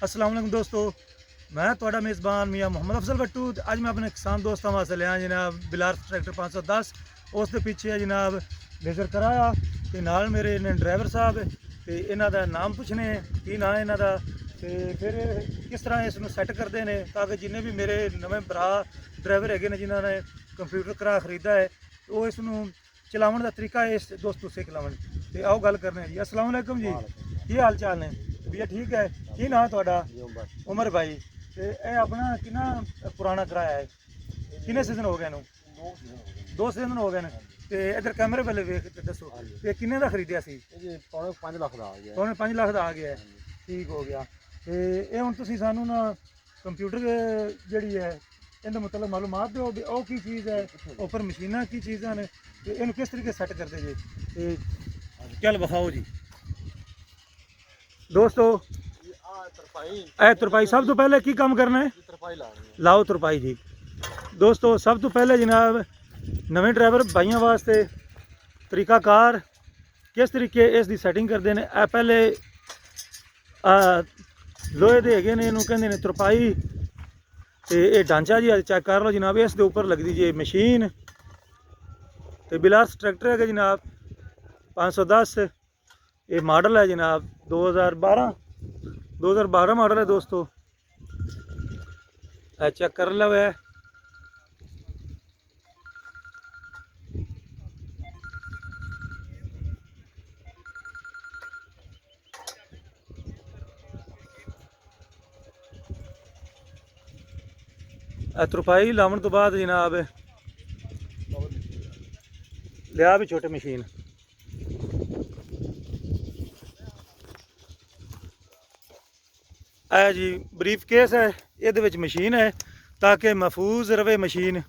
अस्सलाम वालेकुम दोस्तों, मैं ਤੁਹਾਡਾ ਮੇਜ਼ਬਾਨ ਮੀਆਂ ਮੁਹੰਮਦ ਅਫਜ਼ਲ ਬੱਟੂ। ਅੱਜ ਮੈਂ ਆਪਣੇ ਕਿਸਾਨ ਦੋਸਤਾਂ ਵਾਸਤੇ ਲਿਆ ਜਨਾਬ ਬਿਲਾਰ ਟਰੈਕਟਰ 510। ਉਸ ਦੇ ਪਿੱਛੇ ਜਨਾਬ ਲੇਜ਼ਰ ਕਰਾਇਆ ਤੇ ਨਾਲ ਮੇਰੇ ਨੇ ਡਰਾਈਵਰ ਸਾਹਿਬ ਤੇ ਇਹਨਾਂ ਦਾ ਨਾਮ ਪੁੱਛਣੇ ਕੀ ਨਾਂ ਇਹਨਾਂ ਦਾ ਤੇ ਫਿਰ ਕਿਸ ਤਰ੍ਹਾਂ ਇਸ ਨੂੰ ਸੈੱਟ ਕਰਦੇ ਨੇ ਤਾਂ ਕਿ ਜਿੰਨੇ ਵੀ ਮੇਰੇ ਨਵੇਂ ਭਰਾ ਡਰਾਈਵਰ ਹੈਗੇ ਨੇ ਜਿਨ੍ਹਾਂ ਨੇ ਕੰਪਿਊਟਰ ਕਰਾ ਖਰੀਦਾ ਹੈ ਉਹ ਇਸ ਨੂੰ ਚਲਾਉਣ ਦਾ ਤਰੀਕਾ ਇਸ ਦੋਸਤੋਂ ਸਿੱਖ ਲਵਣ। ਤੇ ਆਓ ਗੱਲ ਕਰਨੇ ਜੀ। अस्सलाम वालेकुम जी, ਕੀ ਹਾਲ ਚਾਲ ਨੇ भैया? ठीक है। की नाम ਤੁਹਾਡਾ? उमर भाई। ਤੇ ਇਹ ਆਪਣਾ ਕਿੰਨਾ ਪੁਰਾਣਾ ਕਿਰਾਇਆ ਹੈ? ਕਿੰਨੇ ਸੀਜ਼ਨ ਹੋ ਗਏ ਇਹਨੂੰ? 2 ਸੀਜ਼ਨ ਹੋ ਗਏ ਨੇ। ਤੇ ਇਧਰ ਕੈਮਰੇ ਵੱਲ ਵੇਖ ਕੇ ਦੱਸੋ ਤੇ ਕਿੰਨੇ ਦਾ ਖਰੀਦਿਆ ਸੀ? ਜੀ ਪੌਣੇ 5 ਲੱਖ ਦਾ ਆ ਗਿਆ। ਪੌਣੇ 5 ਲੱਖ ਦਾ ਆ ਗਿਆ। ਠੀਕ ਹੋ ਗਿਆ। ਤੇ ਇਹ ਹੁਣ ਤੁਸੀਂ ਸਾਨੂੰ ਨਾ ਕੰਪਿਊਟਰ ਜਿਹੜੀ ਹੈ ਇਹਦਾ ਮਤਲਬ ਮਾਲੂਮਾਤ ਦਿਓ ਵੀ ਉਹ ਕੀ ਚੀਜ਼ ਹੈ, ਉੱਪਰ ਮਸ਼ੀਨਾਂ ਕੀ ਚੀਜ਼ਾਂ ਨੇ ਤੇ ਇਹਨੂੰ ਕਿਸ ਤਰੀਕੇ ਸੈੱਟ ਕਰਦੇ ਜੇ ਤੇ ਚੱਲ ਵਿਖਾਓ ਜੀ ਦੋਸਤੋ। ਇਹ ਤਰਪਾਈ ਸਭ ਤੋਂ ਪਹਿਲੇ ਕੀ ਕੰਮ ਕਰਨਾ ਹੈ? ਲਾਓ ਤਰਪਾਈ ਜੀ। ਦੋਸਤੋ ਸਭ ਤੋਂ ਪਹਿਲੇ ਜਨਾਬ ਨਵੇਂ ਡਰਾਈਵਰ ਭਾਈਆਂ ਵਾਸਤੇ ਤਰੀਕਾਕਾਰ ਕਿਸ ਤਰੀਕੇ ਇਸ ਦੀ ਸੈਟਿੰਗ ਕਰਦੇ ਨੇ। ਇਹ ਪਹਿਲੇ ਲੋਹੇ ਦੇ ਹੈਗੇ ਨੇ, ਇਹਨੂੰ ਕਹਿੰਦੇ ਨੇ ਤਰਪਾਈ। ਤੇ ਇਹ ਢਾਂਚਾ ਜੀ ਅੱਜ ਚੈੱਕ ਕਰ ਲਓ ਜਨਾਬ। ਇਸ ਦੇ ਉੱਪਰ ਲੱਗਦੀ ਜੀ ਮਸ਼ੀਨ ਤੇ ਬਿਲਾਸ ਟਰੈਕਟਰ ਹੈਗਾ ਜਨਾਬ 510। ਇਹ ਮਾਡਲ ਹੈ ਜਨਾਬ 2012 ਮਾਡਲ है दोस्तों। चेक कर लो है। तरपाई लावन तो बाद जनाब लिया भी छोटे मशीन। ਇਹ ਜੀ ਬਰੀਫ ਕੇਸ ਹੈ, ਇਹਦੇ ਵਿੱਚ ਮਸ਼ੀਨ ਹੈ ਤਾਂ ਕਿ ਮਹਿਫੂਜ਼ ਰਵੇ ਮਸ਼ੀਨ।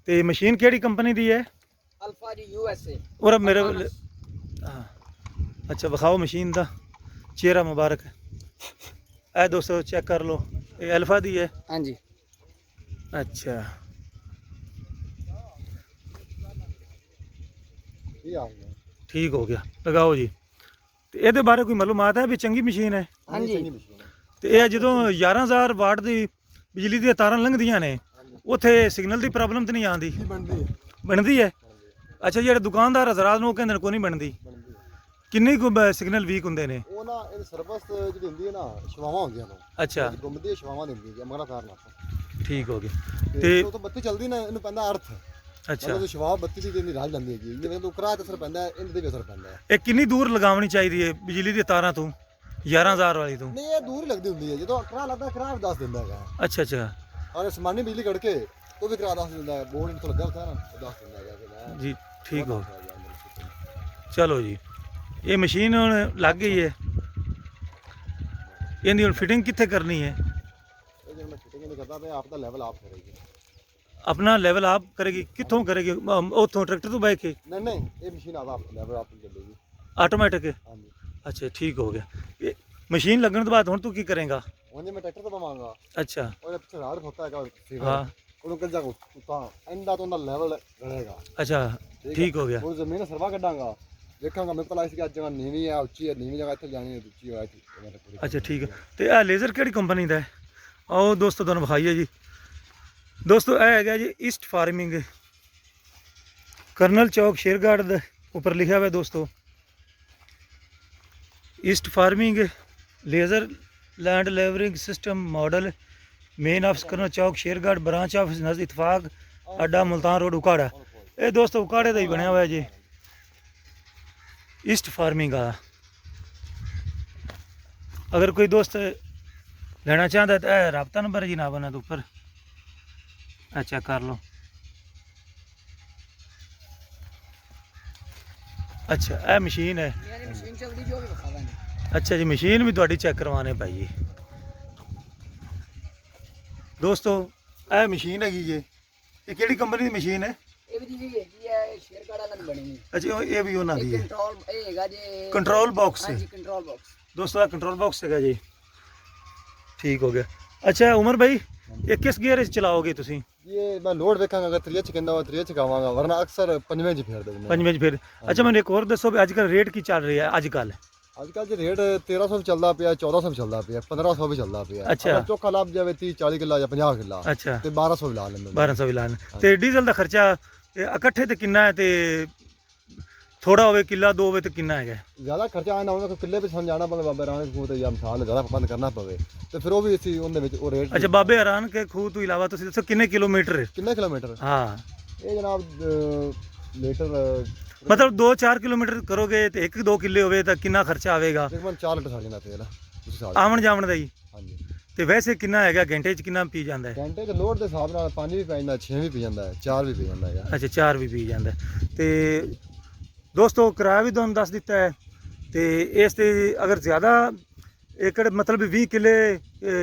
ਤੇ ਮਸ਼ੀਨ ਕਿਹੜੀ ਕੰਪਨੀ ਦੀ ਹੈ? ਅਲਫਾ ਜੀ USA। ਔਰ ਮੇਰੇ ਅੱਛਾ ਵਿਖਾਓ ਮਸ਼ੀਨ ਦਾ ਚਿਹਰਾ ਮੁਬਾਰਕ। ਇਹ ਦੋਸਤੋ ਚੈੱਕ ਕਰ ਲਓ, ਇਹ ਅਲਫਾ ਦੀ ਹੈ। ਹਾਂਜੀ। ਅੱਛਾ ਠੀਕ ਹੋ ਗਿਆ, ਲਗਾਓ ਜੀ। ਤੇ ਇਹਦੇ ਬਾਰੇ ਕੋਈ ਮਾਲੂਮਾਤ ਹੈ ਵੀ ਚੰਗੀ ਮਸ਼ੀਨ ਹੈ? ਹਾਂਜੀ। ਤੇ ਇਹ ਜਦੋਂ 11000 ਵਾਟ ਦੀ ਬਿਜਲੀ ਦੀਆਂ ਤਾਰਾਂ ਲੰਘਦੀਆਂ ਨੇ ਉੱਥੇ ਸਿਗਨਲ ਦੀ ਪ੍ਰੋਬਲਮ ਤਾਂ ਨਹੀਂ ਆਉਂਦੀ? ਬਣਦੀ ਹੈ। ਅੱਛਾ ਜਿਹੜੇ ਦੁਕਾਨਦਾਰ ਹਜ਼ਰਾਤ ਨੂੰ ਉਹ ਕਹਿੰਦੇ ਨੇ ਕੋਈ ਨਹੀਂ ਬਣਦੀ। ਕਿੰਨੇ ਕੁ ਸਿਗਨਲ ਵੀਕ ਹੁੰਦੇ ਨੇ? ਉਹ ਨਾ ਇਹ ਸਰਵਿਸ ਜਿਹੜੀ ਹੁੰਦੀ ਹੈ ਨਾ ਸ਼ਵਾਵਾਂ ਹੁੰਦੀਆਂ ਨੇ। ਅੱਛਾ ਗੁੰਮਦੀ ਸ਼ਵਾਵਾਂ ਦਿੰਦੀ ਹੈ ਮਗਰਾ ਤਾਰ ਨਾਲ। ਠੀਕ ਹੋ ਗਿਆ। ਤੇ ਉਹ ਤੋਂ ਬੱਤੀ ਚੱਲਦੀ ਨਾ ਇਹਨੂੰ ਪੈਂਦਾ ਅਰਥ। ਅੱਛਾ ਜਦੋਂ ਸ਼ਵਾ ਬੱਤੀ ਦੀ ਦਿੰਦੀ ਰਲ ਜਾਂਦੀ ਹੈਗੀ ਜਿਵੇਂ ਤੋਂ ਕਰਾ ਤੇ ਅਸਰ ਪੈਂਦਾ ਇਹਦੇ ਤੇ ਵੀ ਅਸਰ ਪੈਂਦਾ ਹੈ। ਇਹ ਕਿੰਨੀ ਦੂਰ ਲਗਾਉਣੀ ਚਾਹੀਦੀ ਹੈ ਬਿਜਲੀ ਦੀਆਂ ਤਾਰਾਂ ਤੋਂ 11000 ਵਾਲੀ ਤੋਂ? ਨਹੀਂ ਇਹ ਦੂਰ ਹੀ ਲੱਗਦੀ ਹੁੰਦੀ ਹੈ। ਜਦੋਂ ਕਰਾ ਲੱਗਦਾ ਕਰਾ ਵੀ ਦੱਸ ਦਿੰਦਾ ਹੈਗਾ। ਅੱਛਾ ਅੱਛਾ। ਔਰ ਸਮਾਨੀ ਬਿਜਲੀ ਕੱਢ ਕੇ ਉਹ ਵੀ ਕਰਾ ਦੱਸ ਦਿੰਦਾ ਹੈ। ਬੋਰਡ ਨੂੰ ਲੱਗਾ ਹੁੰਦਾ ਨਾ ਉਹ ਦੱਸ ਦਿੰਦਾ ਹੈਗਾ ਜੀ। ਠੀਕ ਹੋ ਚਲੋ ਜੀ। ਇਹ ਮਸ਼ੀਨ ਹੁਣ ਲੱਗ ਗਈ ਹੈ, ਇਹਦੀ ਹੁਣ ਫਿਟਿੰਗ ਕਿੱਥੇ ਕਰਨੀ ਹੈ? ਇਹ ਜਿਹੜਾ ਮੈਂ ਫਿਟਿੰਗ ਨਹੀਂ ਕਰਦਾ ਤੇ ਆਪ ਦਾ ਲੈਵਲ ਆਪ ਕਰੇਗੀ। ਆਪਣਾ ਲੈਵਲ ਆਪ ਕਰੇਗੀ? ਕਿੱਥੋਂ ਕਰੇਗੀ? ਉੱਥੋਂ ਟਰੈਕਟਰ ਤੋਂ ਬਹਿ ਕੇ? ਨਹੀਂ ਇਹ ਮਸ਼ੀਨ ਆਪ ਲੈਵਲ ਆਪ ਚੱਲੇਗੀ ਆਟੋਮੈਟਿਕ? ਹਾਂਜੀ। ਅੱਛਾ ਠੀਕ ਹੋ ਗਿਆ। ਇਹ ਮਸ਼ੀਨ ਲੱਗਣ ਤੋਂ ਬਾਅਦ ਹੁਣ ਤੂੰ ਕੀ ਕਰੇਗਾ? ਹੁਣ ਜੇ ਮੈਂ ਟਰੈਕਟਰ ਤੋਂ ਪਾਵਾਂਗਾ। ਅੱਛਾ। ਉਹਦੇ ਪਿੱਛੇ ਰਾਡ ਹੋਤਾ ਹੈਗਾ ਹਾਂ। ਉਹਨੂੰ ਕੱਢ ਜਾਗਾ ਤਾਂ ਇੰਦਾ ਤੋਂ ਉਹਦਾ ਲੈਵਲ ਰਹੇਗਾ। ਅੱਛਾ ਠੀਕ ਹੋ ਗਿਆ। ਉਹ ਜ਼ਮੀਨ ਸਰਵਾ ਕੱਢਾਂਗਾ ਦੇਖਾਂਗਾ ਮੈਂ ਪਤਾ ਸੀ ਕਿ ਅੱਜ ਜਗ੍ਹਾ ਨੀਵੀਂ ਹੈ ਉੱਚੀ ਹੈ, ਨੀਵੀਂ ਜਗ੍ਹਾ ਇੱਥੇ ਜਾਣੀ ਹੈ ਉੱਚੀ ਹੋਇਆ ਇੱਥੇ। ਅੱਛਾ ਠੀਕ ਹੈ। ਤੇ ਇਹ ਲੇਜ਼ਰ ਕਿਹੜੀ ਕੰਪਨੀ ਦਾ ਹੈ? ਆਓ ਦੋਸਤੋ ਤੁਹਾਨੂੰ ਵਿਖਾਈਏ ਜੀ। ਦੋਸਤੋ ਇਹ ਹੈਗਾ ਜੀ ਈਸਟ ਫਾਰਮਿੰਗ, ਕਰਨਲ ਚੌਕ ਸ਼ੇਰਗੜ੍ਹ ਦੇ ਉੱਪਰ ਲਿਖਿਆ ਹੋਇਆ ਦੋਸਤੋ। East farming laser land levelling system model main office Karnal चौक शेरगढ़ ब्रांच ऑफिस नज़र इतफाक अड्डा मुल्तान रोड उकाड़ा। ये दोस्तों उकाड़े का ही बनया हुआ है जी ईस्ट फार्मिंग का। अगर कोई दोस्त लेना चाहता है तो रबता नंबर जी ना बना तो ऊपर चेक कर लो। अच्छा ਇਹ ਮਸ਼ੀਨ ਹੈ। ਮਸ਼ੀਨ ਚੱਲਦੀ ਜੋ ਵੀ ਵਿਖਾਵਾਂਗੇ। ਅੱਛਾ ਜੀ ਮਸ਼ੀਨ ਵੀ ਤੁਹਾਡੀ ਚੈੱਕ ਕਰਵਾਣੇ ਭਾਈ ਜੀ। ਦੋਸਤੋ ਇਹ ਮਸ਼ੀਨ ਹੈਗੀ ਜੀ। ਇਹ ਕਿਹੜੀ ਕੰਪਨੀ ਦੀ ਮਸ਼ੀਨ ਹੈ? ਇਹ ਵੀ ਜੀ ਹੈਗੀ ਹੈ ਸ਼ੇਰਗੜ੍ਹ ਵਾਲਾ ਬਣੀ ਹੈ। ਅੱਛਾ ਇਹ ਵੀ ਉਹਨਾਂ ਦੀ ਹੈ। ਕੰਟਰੋਲ ਇਹ ਹੈਗਾ ਜੀ ਕੰਟਰੋਲ ਬਾਕਸ। ਹਾਂਜੀ ਕੰਟਰੋਲ ਬਾਕਸ। ਦੋਸਤੋ ਇਹ ਕੰਟਰੋਲ ਬਾਕਸ ਹੈਗਾ ਜੀ। ਠੀਕ ਹੋ ਗਿਆ। ਅੱਛਾ ਉਮਰ ਭਾਈ ਇਹ ਕਿਸ ਗੇਅਰ ਵਿੱਚ ਚਲਾਓਗੇ ਤੁਸੀਂ? ਇਹ ਮੈਂ ਲੋਡ ਵੇਖਾਂਗਾ ਅਗਰ 3 ਚ ਕਹਿੰਦਾ 3 ਚ ਗਾਵਾਂਗਾ ਵਰਨਾ ਅਕਸਰ 5ਵੇਂ ਚ ਫੇਰ ਦੇ ਦਿੰਦਾ। 5ਵੇਂ ਚ ਫਿਰ। ਅੱਛਾ ਮੈਨੂੰ ਇੱਕ ਹੋਰ ਦੱਸੋ ਵੀ ਅੱਜ ਕੱਲ ਰੇਟ ਕੀ ਚੱਲ ਰਿਹਾ ਹੈ ਅੱਜ ਕੱਲ? ਅੱਜ ਕੱਲ੍ਹ ਜੇ ਰੇਟ 1300 ਵੀ ਚੱਲਦਾ ਪਿਆ, 1400 ਵੀ ਚੱਲਦਾ ਪਿਆ, 1500 ਵੀ ਚੱਲਦਾ ਪਿਆ। ਅੱਛਾ। ਅਗਰ ਚੋਖਾ ਲੱਭ ਜਾਵੇ 30 40 ਕਿੱਲਾ ਜਾਂ 50 ਕਿੱਲਾ ਅੱਛਾ ਤੇ 1200 ਵੀ ਲਾ ਲੈਂਦੇ ਨੇ। 1200 ਵੀ ਲਾਣ ਤੇ ਡੀਜ਼ਲ ਦਾ ਖਰਚਾ ਇਕੱਠੇ ਤੇ ਕਿੰਨਾ ਹੈ ਤੇ ਥੋੜਾ ਹੋਵੇ ਕਿੱਲਾ ਦੋ ਹੋਵੇ ਤੇ ਕਿੰਨਾ ਹੈਗਾ? ਜ਼ਿਆਦਾ ਖਰਚਾ ਆਉਂਦਾ ਉਹਨਾਂ ਕੋਲ ਕਿੱਲੇ ਵਿੱਚ ਸਮਝਾਣਾ ਪਵੇ ਬਾਬਾ ਰਾਣੇ ਖੂਹ ਤੇ ਜਾਂ ਮਿਸਾਲ ਜ਼ਿਆਦਾ ਬੰਦ ਕਰਨਾ ਪਵੇ ਤੇ ਫਿਰ ਉਹ ਵੀ ਅਸੀਂ ਉਹਦੇ ਵਿੱਚ ਉਹ ਰੇਟ। ਅੱਛਾ ਬਾਬੇ ਹਰਾਨ ਕੇ ਖੂਹ ਤੋਂ ਇਲਾਵਾ ਤੁਸੀਂ ਦੱਸੋ ਕਿੰਨੇ ਕਿਲੋਮੀਟਰ? ਕਿੰਨੇ ਕਿਲੋਮੀਟਰ? ਹਾਂ ਇਹ ਜਨਾਬ ਲੀਟਰ ਮਤਲਬ 2-4 ਕਿਲੋਮੀਟਰ ਕਰੋਗੇ ਤੇ 1-2 ਕਿੱਲੇ ਹੋਵੇ ਤਾਂ ਕਿੰਨਾ ਖਰਚਾ ਆਵੇਗਾ? ਤਕਰੀਬਨ 4 ਲੀਟਰ ਸੜ ਜਾਂਦਾ ਤੇਲ ਤੁਸੀਂ ਸਾਲ। ਆਵਣ ਜਾਵਣ ਦਾ ਹੀ? ਹਾਂਜੀ। ਤੇ ਵੈਸੇ ਕਿੰਨਾ ਹੈਗਾ ਘੰਟੇ 'ਚ ਕਿੰਨਾ ਪੀ ਜਾਂਦਾ ਹੈ? ਘੰਟੇ 'ਚ ਲੋਡ ਦੇ ਹਿਸਾਬ ਨਾਲ 5 ਵੀ ਪੈ ਜਾਂਦਾ, 6 ਵੀ ਪੀ ਜਾਂਦਾ ਹੈ, 4 ਵੀ ਪੀ ਜਾਂਦਾ ਹੈ। ਅੱਛਾ 4 ਵੀ ਪੀ ਜਾਂਦਾ ਹੈ। ਤੇ ਦੋਸਤੋ ਕਿਰਾਇਆ ਵੀ ਤੁਹਾਨੂੰ ਦੱਸ ਦਿੱਤਾ ਹੈ ਤੇ ਇਸ ਤੇ ਅਗਰ ਜ਼ਿਆਦਾ ਏਕੜ ਮਤਲਬ 20 ਕਿੱਲੇ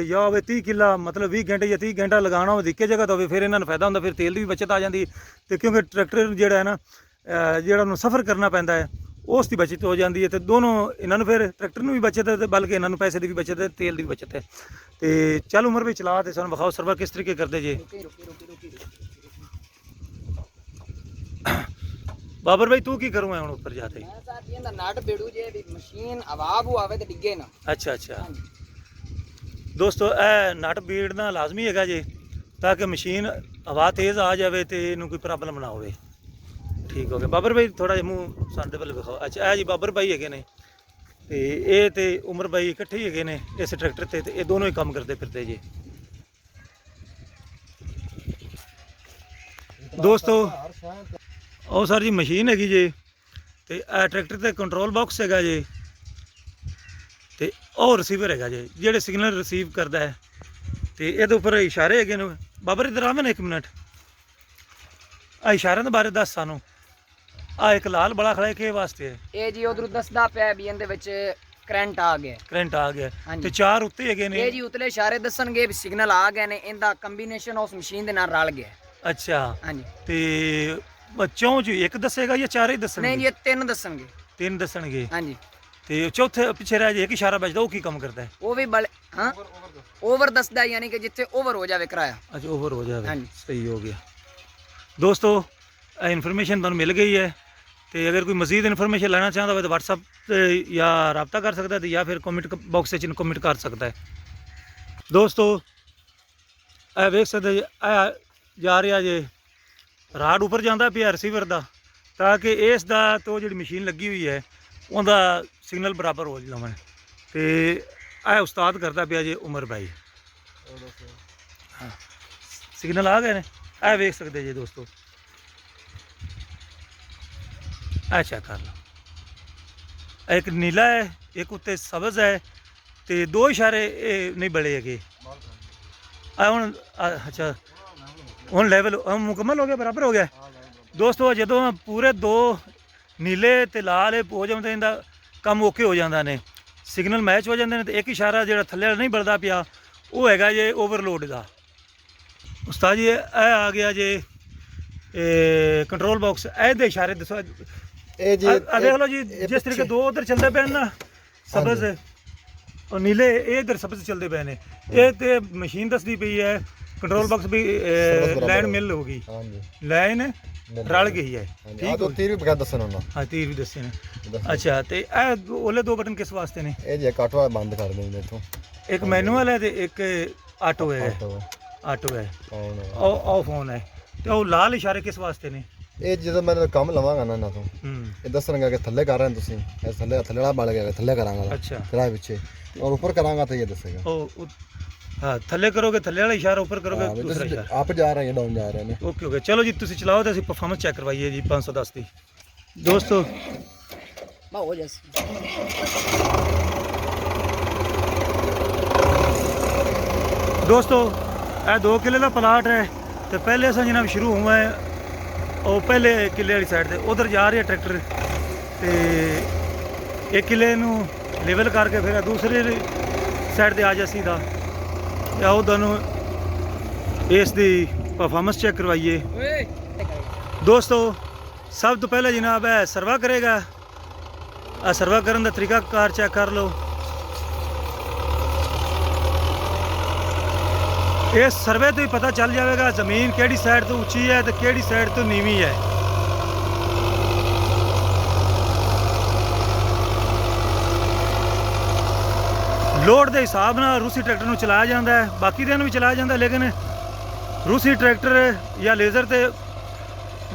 ਜਾਂ ਹੋਵੇ 30 ਕਿੱਲਾ ਮਤਲਬ 20 ਘੰਟੇ ਜਾਂ 30 ਘੰਟਾ ਲਗਾਉਣਾ ਹੋਵੇ ਇੱਕੇ ਜਗ੍ਹਾ ਤੋਂ ਹੋਵੇ ਫਿਰ ਇਹਨਾਂ ਨੂੰ ਫਾਇਦਾ ਹੁੰਦਾ, ਫਿਰ ਤੇਲ ਦੀ ਵੀ ਬਚਤ ਆ ਜਾਂਦੀ ਤੇ ਕਿਉਂਕਿ ਟਰੈਕਟਰ ਜਿਹੜਾ ਹੈ ਨਾ ਜਿਹੜਾ ਉਹਨੂੰ ਸਫ਼ਰ ਕਰਨਾ ਪੈਂਦਾ ਹੈ ਉਸ ਦੀ ਬਚਤ ਹੋ ਜਾਂਦੀ ਹੈ ਤੇ ਦੋਨੋਂ ਇਹਨਾਂ ਨੂੰ ਫਿਰ ਟਰੈਕਟਰ ਨੂੰ ਵੀ ਬਚਤ ਹੈ ਤੇ ਬਲਕਿ ਇਹਨਾਂ ਨੂੰ ਪੈਸੇ ਦੀ ਵੀ ਬਚਤ ਹੈ, ਤੇਲ ਦੀ ਵੀ ਬਚਤ ਹੈ। ਤੇ ਚੱਲ ਉਮਰ ਵੀ ਚਲਾ ਤੇ ਸਾਨੂੰ ਵਿਖਾਓ ਸਰਵਰ ਕਿਸ ਤਰੀਕੇ ਕਰਦੇ ਜੇ। ਬਾਬਰ ਭਾਈ ਤੂੰ ਕੀ ਕਰੂੰਗਾ ਹੁਣ ਉੱਪਰ ਜਾ ਕੇ? ਮੈਂ ਸਾਥ ਇਹਦਾ ਨਟ ਬੇੜੂ ਜੇ ਵੀ ਮਸ਼ੀਨ ਆਵਾਜ਼ ਆਵੇ ਤੇ ਡਿੱਗੇ ਨਾ। ਅੱਛਾ ਅੱਛਾ ਦੋਸਤੋ ਇਹ ਨਟ ਬੀੜਨਾ ਲਾਜ਼ਮੀ ਹੈਗਾ ਜੇ ਤਾਂ ਕਿ ਮਸ਼ੀਨ ਹਵਾ ਤੇਜ਼ ਆ ਜਾਵੇ ਤੇ ਇਹਨੂੰ ਕੋਈ ਪ੍ਰੋਬਲਮ ਨਾ ਹੋਵੇ। ਠੀਕ ਹੋ ਗਿਆ ਬਾਬਰ ਭਾਈ ਥੋੜਾ ਜਿਹਾ ਮੂੰਹ ਸਾਡੇ ਵੱਲ ਵਿਖਾਓ। ਅੱਛਾ ਇਹ ਜੀ ਬਾਬਰ ਭਾਈ ਹੈਗੇ ਨੇ ਤੇ ਇਹ ਤੇ ਉਮਰ ਭਾਈ ਇਕੱਠੇ ਹੀ ਹੈਗੇ ਨੇ ਇਸ ਟਰੈਕਟਰ ਤੇ ਇਹ ਦੋਨੋਂ ਹੀ ਕੰਮ ਕਰਦੇ ਫਿਰਦੇ ਜੀ। ਦੋਸਤੋ ਉਹ ਸਰ ਜੀ ਮਸ਼ੀਨ ਹੈਗੀ ਜੀ ਤੇ ਇਹ ਟਰੈਕਟਰ ਤੇ ਕੰਟਰੋਲ ਬਾਕਸ ਹੈਗਾ ਜੀ ਤੇ ਉਹ ਰਿਸੀਵਰ ਹੈਗਾ ਜੀ ਜਿਹੜੇ ਸਿਗਨਲ ਰਿਸੀਵ ਕਰਦਾ ਹੈ ਤੇ ਇਹਦੇ ਉੱਪਰ ਇਸ਼ਾਰੇ ਹੈਗੇ ਨੇ। ਬਾਬਰ ਇੱਧਰ ਆਵੇਂ ਨਾ 1 ਮਿੰਟ, ਆ ਇਸ਼ਾਰਿਆਂ ਦੇ ਬਾਰੇ ਦੱਸ ਸਾਨੂੰ। ਆ ਇੱਕ ਲਾਲ ਬੜਾ ਖੜਾ ਕਿ ਵਾਸਤੇ ਹੈ? ਇਹ ਜੀ ਉਧਰੋਂ ਦੱਸਦਾ ਪਿਆ ਵੀ ਇਹਦੇ ਵਿੱਚ ਕਰੰਟ ਆ ਗਿਆ। ਕਰੰਟ ਆ ਗਿਆ ਹਾਂਜੀ। ਤੇ 4 ਉੱਤੇ ਹੈਗੇ ਨੇ। ਇਹ ਜੀ ਉਤਲੇ ਇਸ਼ਾਰੇ ਦੱਸਣਗੇ ਵੀ ਸਿਗਨਲ ਆ ਗਏ ਨੇ, ਇਹਦਾ ਕੰਬੀਨੇਸ਼ਨ ਉਸ ਮਸ਼ੀਨ ਦੇ ਨਾਲ ਰਲ ਗਿਆ। ਅੱਛਾ ਹਾਂਜੀ। ਤੇ ਚੌਂ ਚ ਇੱਕ ਦੱਸੇਗਾ ਜਾਂ ਚਾਰੇ ਦੱਸਣਗੇ? ਨਹੀਂ ਜੀ ਇਹ 3 ਦੱਸਣਗੇ। 3 ਦੱਸਣਗੇ। ਹਾਂਜੀ। ਤੇ ਚੌਥੇ ਪਿੱਛੇ ਰਹਿ ਜੇ ਇੱਕ ਇਸ਼ਾਰਾ ਬਚਦਾ ਉਹ ਕੀ ਕੰਮ ਕਰਦਾ ਹੈ? ਉਹ ਵੀ ਬਲ ਹਾਂ ਓਵਰ ਦੱਸਦਾ ਯਾਨੀ ਕਿ ਜਿੱਥੇ ਓਵਰ ਹੋ ਜਾਵੇ ਕਿਰਾਇਆ। ਅੱਛਾ ਓਵਰ ਹੋ ਜਾਵੇ। ਹਾਂਜੀ। ਸਹੀ ਹੋ ਗਿਆ ਦੋਸਤੋ ਇਹ ਇਨਫੋਰਮੇਸ਼ਨ ਤੁਹਾਨੂੰ ਮਿਲ ਗਈ ਹੈ ਤੇ ਅਗਰ ਕੋਈ ਮਜ਼ੀਦ ਇਨਫੋਰਮੇਸ਼ਨ ਲੈਣਾ ਚਾਹੁੰਦਾ ਹੋਵੇ ਤਾਂ WhatsApp ਤੇ ਜਾਂ ਰਾਬਤਾ ਕਰ ਸਕਦਾ ਤੇ ਜਾਂ ਫਿਰ ਕਮੈਂਟ ਬਾਕਸ ਵਿੱਚ ਕਮੈਂਟ ਕਰ ਸਕਦਾ ਹੈ। ਦੋਸਤੋ ਇਹ ਵੇਖ ਸਕਦੇ ਜੀ, ਇਹ ਜਾ ਰਿਹਾ ਜੇ ਰਾਡ ਉੱਪਰ ਜਾਂਦਾ ਪਿਆ ਰਿਸੀਵਰ ਦਾ ਤਾਂ ਕਿ ਇਸ ਦਾ ਤੋਂ ਜਿਹੜੀ ਮਸ਼ੀਨ ਲੱਗੀ ਹੋਈ ਹੈ ਉਹਦਾ ਸਿਗਨਲ ਬਰਾਬਰ ਹੋ ਜਾਵੇ ਤੇ ਇਹ ਉਸਤਾਦ ਕਰਦਾ ਪਿਆ ਜੇ ਉਮਰ ਭਾਈ। ਹਾਂ ਸਿਗਨਲ ਆ ਗਏ ਨੇ ਇਹ ਵੇਖ ਸਕਦੇ ਜੀ ਦੋਸਤੋ। ਇਹ ਚੈੱਕ ਕਰ ਲਓ ਇੱਕ ਨੀਲਾ ਹੈ ਇੱਕ ਉੱਤੇ ਸਬਜ਼ ਹੈ ਤੇ 2 ਇਸ਼ਾਰੇ ਇਹ ਨਹੀਂ ਬਲੇ ਹੈਗੇ। ਆ ਹੁਣ ਅੱਛਾ ਹੁਣ ਲੈਵਲ ਮੁਕੰਮਲ ਹੋ ਗਿਆ, ਬਰਾਬਰ ਹੋ ਗਿਆ ਦੋਸਤੋ। ਜਦੋਂ ਪੂਰੇ 2 ਨੀਲੇ ਤੇ ਲਾਲ ਹੋ ਜਾਂਦੇ ਇਹਦਾ ਕੰਮ ਓਕੇ ਹੋ ਜਾਂਦਾ ਨੇ, ਸਿਗਨਲ ਮੈਚ ਹੋ ਜਾਂਦੇ ਨੇ ਤੇ ਇੱਕ ਇਸ਼ਾਰਾ ਜਿਹੜਾ ਥੱਲੇ ਵਾਲਾ ਨਹੀਂ ਬਲਦਾ ਪਿਆ ਉਹ ਹੈਗਾ ਜੇ ਓਵਰਲੋਡ ਦਾ। ਉਸਤਾਦ ਜੀ ਇਹ ਆ ਗਿਆ ਜੇ ਕੰਟਰੋਲ ਬਾਕਸ, ਇਹਦੇ ਇਸ਼ਾਰੇ ਦੱਸੋ। ਇਹ ਜੀ ਦੇਖ ਲਓ ਜੀ ਜਿਸ ਤਰੀਕੇ 2 ਉਧਰ ਚੱਲਦੇ ਪਏ ਨਾ ਸਬਜ਼ ਔਰ ਨੀਲੇ, ਇਹ ਇਧਰ ਸਬਜ਼ ਚੱਲਦੇ ਪਏ ਨੇ। ਇਹ ਤੇ ਮਸ਼ੀਨ ਦੱਸਦੀ ਪਈ ਹੈ ਕੰਟਰੋਲ ਬਾਕਸ ਵੀ ਲਾਈਨ ਮਿਲ ਹੋ ਗਈ, ਹਾਂਜੀ ਲਾਈਨ ਰਲ ਗਈ ਹੈ। ਠੀਕ ਹੈ। 30 ਵੀ ਬਗੈਰ ਦੱਸਣ ਉਹਨਾਂ। ਹਾਂ 30 ਵੀ ਦੱਸੇ ਨੇ। ਅੱਛਾ ਤੇ ਇਹ ਉਹਲੇ 2 ਬਟਨ ਕਿਸ ਵਾਸਤੇ ਨੇ? ਇਹ ਜੇ ਕਾਟਵਾ ਬੰਦ ਕਰ ਦੇਂਗੇ ਇੱਥੋਂ। ਇੱਕ ਮੈਨੂਅਲ ਹੈ ਤੇ ਇੱਕ ਆਟੋ ਹੈ। ਆਟੋ ਹੈ ਉਹ ਫੋਨ ਹੈ ਤੇ ਉਹ ਲਾਲ ਇਸ਼ਾਰੇ ਕਿਸ ਵਾਸਤੇ ਨੇ? ਇਹ ਜਦੋਂ ਮੈਂ ਕੰਮ ਲਵਾਂਗਾ ਨਾ ਇਹਨਾਂ ਤੋਂ ਇਹ ਦੱਸਣਗਾ ਕਿ ਥੱਲੇ ਕਰ ਰਹੇ ਨੇ ਤੁਸੀਂ, ਇਹ ਥੱਲੇ ਵਾਲਾ ਬਲ ਗਿਆ ਥੱਲੇ ਕਰਾਂਗਾ। ਅੱਛਾ ਕਿਰਾਏ ਪਿੱਛੇ ਔਰ ਉੱਪਰ ਕਰਾਂਗਾ ਤਾਂ ਇਹ ਦੱਸੇਗਾ। ਉਹ ਹਾਂ ਥੱਲੇ ਕਰੋਗੇ ਥੱਲੇ ਵਾਲਾ ਇਸ਼ਾਰਾ, ਉੱਪਰ ਕਰੋਗੇ ਦੂਸਰਾ ਇਸ਼ਾਰਾ। ਆਪ ਜਾ ਰਹੇ हैं डाउन जा रहे हैं। ਓਕੇ ਓਕੇ ਚਲੋ ਜੀ ਤੁਸੀਂ ਚਲਾਓ ਤੇ ਅਸੀਂ ਪਰਫਾਰਮੈਂਸ ਚੈੱਕ ਕਰਵਾਈਏ ਜੀ 510 ਦੀ। ਦੋਸਤੋ ਹੋ ਜਾਸ ਦੋਸਤੋ ਇਹ 2 ਕਿੱਲੇ ਦਾ ਪਲਾਟ ਹੈ ਤੇ ਪਹਿਲੇ ਅਸਾਂ ਜਨਾਬ ਸ਼ੁਰੂ ਹੋਇਆ ਹੈ ਉਹ ਪਹਿਲੇ ਕਿੱਲੇ ਵਾਲੀ ਸਾਈਡ ਤੇ ਉਧਰ ਜਾ ਰਿਹਾ ਟਰੈਕਟਰ ਤੇ 1 ਕਿੱਲੇ ਨੂੰ ਲੈਵਲ ਕਰਕੇ ਫਿਰ ਦੂਸਰੇ ਸਾਈਡ ਤੇ ਆ ਜਾ ਸੀਦਾ ਤੇ ਆਓ ਤੁਹਾਨੂੰ ਇਸ ਦੀ ਪਰਫਾਰਮੈਂਸ ਚੈੱਕ ਕਰਵਾਈਏ। ਦੋਸਤੋ ਸਭ ਤੋਂ ਪਹਿਲਾਂ ਜਨਾਬ ਹੈ ਸਰਵਾ ਕਰੇਗਾ। ਆ ਸਰਵਾ ਕਰਨ ਦਾ ਤਰੀਕਾ ਕਾਰ ਚੈੱਕ ਕਰ ਲਓ। ਇਸ ਸਰਵੇ ਤੋਂ ਹੀ ਪਤਾ ਚੱਲ ਜਾਵੇਗਾ ਜ਼ਮੀਨ ਕਿਹੜੀ ਸਾਈਡ ਤੋਂ ਉੱਚੀ ਹੈ ਤੇ ਕਿਹੜੀ ਸਾਈਡ ਤੋਂ ਨੀਵੀਂ ਹੈ। ਲੋਡ ਦੇ ਹਿਸਾਬ ਨਾਲ ਰੂਸੀ ਟਰੈਕਟਰ ਨੂੰ ਚਲਾਇਆ ਜਾਂਦਾ ਹੈ, ਬਾਕੀ ਦਿਨ ਵੀ ਚਲਾਇਆ ਜਾਂਦਾ, ਲੇਕਿਨ ਰੂਸੀ ਟਰੈਕਟਰ ਜਾਂ ਲੇਜ਼ਰ ਤੇ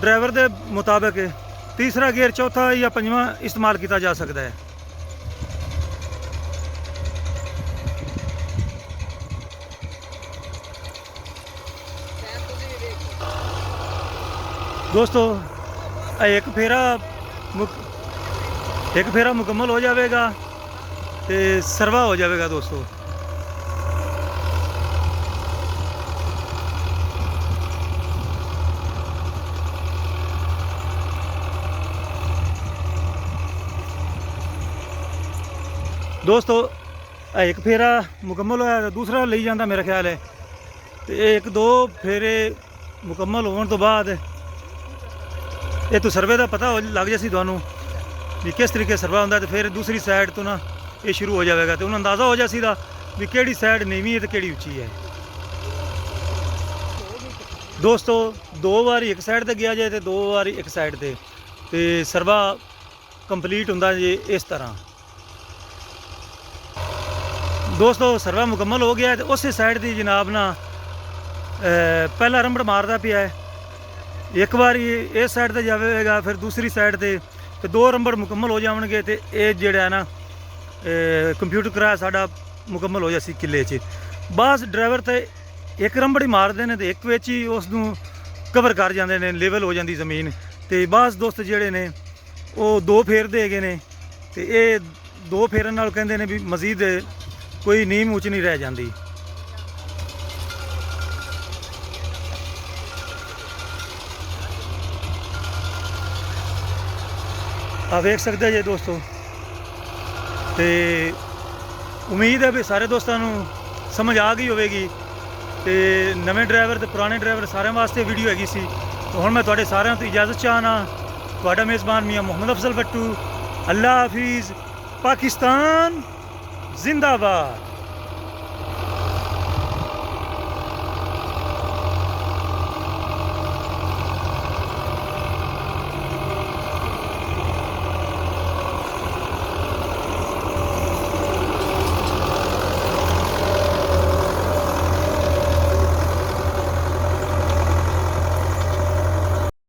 ਡਰਾਈਵਰ ਦੇ ਮੁਤਾਬਕ ਤੀਸਰਾ ਗੇਅਰ, ਚੌਥਾ ਜਾਂ ਪੰਜਵਾਂ ਇਸਤੇਮਾਲ ਕੀਤਾ ਜਾ ਸਕਦਾ ਹੈ। ਦੋਸਤੋ ਇੱਕ ਫੇਰਾ ਮੁਕੰਮਲ ਹੋ ਜਾਵੇਗਾ ਤੇ ਸਰਵਾ ਹੋ ਜਾਵੇਗਾ ਦੋਸਤੋ। ਦੋਸਤੋ ਇੱਕ ਫੇਰਾ ਮੁਕੰਮਲ ਹੋਇਆ ਤੇ ਦੂਸਰਾ ਲਈ ਜਾਂਦਾ ਮੇਰਾ ਖਿਆਲ ਹੈ, ਤੇ ਇੱਕ ਦੋ ਫੇਰੇ ਮੁਕੰਮਲ ਹੋਣ ਤੋਂ ਬਾਅਦ ਇਹ ਤੋਂ ਸਰਵੇ ਦਾ ਪਤਾ ਲੱਗ ਜਾਸੀ ਤੁਹਾਨੂੰ ਵੀ ਕਿਸ ਤਰੀਕੇ ਸਰਵਾ ਹੁੰਦਾ, ਤੇ ਫਿਰ ਦੂਸਰੀ ਸਾਈਡ ਤੋਂ ਨਾ ਇਹ ਸ਼ੁਰੂ ਹੋ ਜਾਵੇਗਾ ਤੇ ਉਹਨੂੰ ਅੰਦਾਜ਼ਾ ਹੋ ਜਾਸੀ ਦਾ ਵੀ ਕਿਹੜੀ ਸਾਈਡ ਨੀਵੀਂ ਹੈ ਤੇ ਕਿਹੜੀ ਉੱਚੀ ਹੈ। ਦੋਸਤੋ 2 ਵਾਰੀ ਇੱਕ ਸਾਈਡ ਤੇ ਗਿਆ ਜਾਏ ਤੇ 2 ਵਾਰੀ ਇੱਕ ਸਾਈਡ ਤੇ ਸਰਵਾ ਕੰਪਲੀਟ ਹੁੰਦਾ ਜੀ ਇਸ ਤਰ੍ਹਾਂ। ਦੋਸਤੋ ਸਰਵਾ ਮੁਕੰਮਲ ਹੋ ਗਿਆ ਤੇ ਉਸੇ ਸਾਈਡ ਦੀ ਜਨਾਬ ਨਾ ਪਹਿਲਾ ਰੰਬੜ ਮਾਰਦਾ ਪਿਆ ਹੈ। ਇੱਕ ਵਾਰੀ ਇਸ ਸਾਈਡ ਤੇ ਜਾਵੇਗਾ, ਫਿਰ ਦੂਸਰੀ ਸਾਈਡ ਤੇ 2 ਰੰਬੜ ਮੁਕੰਮਲ ਹੋ ਜਾਣਗੇ ਤੇ ਇਹ ਜਿਹੜਾ ਨਾ ਕੰਪਿਊਟਰ ਕਿਰਾਇਆ ਸਾਡਾ ਮੁਕੰਮਲ ਹੋ ਜਾਸੀ ਕਿੱਲੇ 'ਚ। ਬਸ ਡਰਾਈਵਰ ਤੇ ਇੱਕ ਰੰਬੜ ਹੀ ਮਾਰਦੇ ਨੇ ਤੇ ਇੱਕ ਵਿੱਚ ਹੀ ਉਸ ਨੂੰ ਕਵਰ ਕਰ ਜਾਂਦੇ ਨੇ, ਲੈਵਲ ਹੋ ਜਾਂਦੀ ਜ਼ਮੀਨ। ਤੇ ਬਸ ਦੋਸਤ ਜਿਹੜੇ ਨੇ ਉਹ 2 ਫੇਰ ਦੇ ਗਏ ਨੇ ਤੇ ਇਹ 2 ਫੇਰਨ ਨਾਲ ਕਹਿੰਦੇ ਨੇ ਵੀ ਮਜ਼ੀਦ ਕੋਈ ਨੀਮ ਉੱਚ ਨਹੀਂ ਰਹਿ ਜਾਂਦੀ। ਆ ਵੇਖ ਸਕਦੇ ਜੇ ਦੋਸਤੋ, ਤੇ ਉਮੀਦ ਹੈ ਵੀ ਸਾਰੇ ਦੋਸਤਾਂ ਨੂੰ ਸਮਝ ਆ ਗਈ ਹੋਵੇਗੀ ਤੇ ਨਵੇਂ ਡਰਾਈਵਰ ਤੇ ਪੁਰਾਣੇ ਡਰਾਈਵਰ ਸਾਰਿਆਂ ਵਾਸਤੇ ਵੀਡੀਓ ਹੈਗੀ ਸੀ। ਤੇ ਹੁਣ ਮੈਂ ਤੁਹਾਡੇ ਸਾਰਿਆਂ ਤੋਂ ਇਜਾਜ਼ਤ ਚਾਹਨਾ, ਤੁਹਾਡਾ ਮੇਜ਼ਬਾਨ ਮੀਆਂ ਮੁਹੰਮਦ ਅਫਜ਼ਲ ਬੱਟੂ। ਅੱਲਾ ਹਾਫਿਜ਼, ਪਾਕਿਸਤਾਨ ਜ਼ਿੰਦਾਬਾਦ।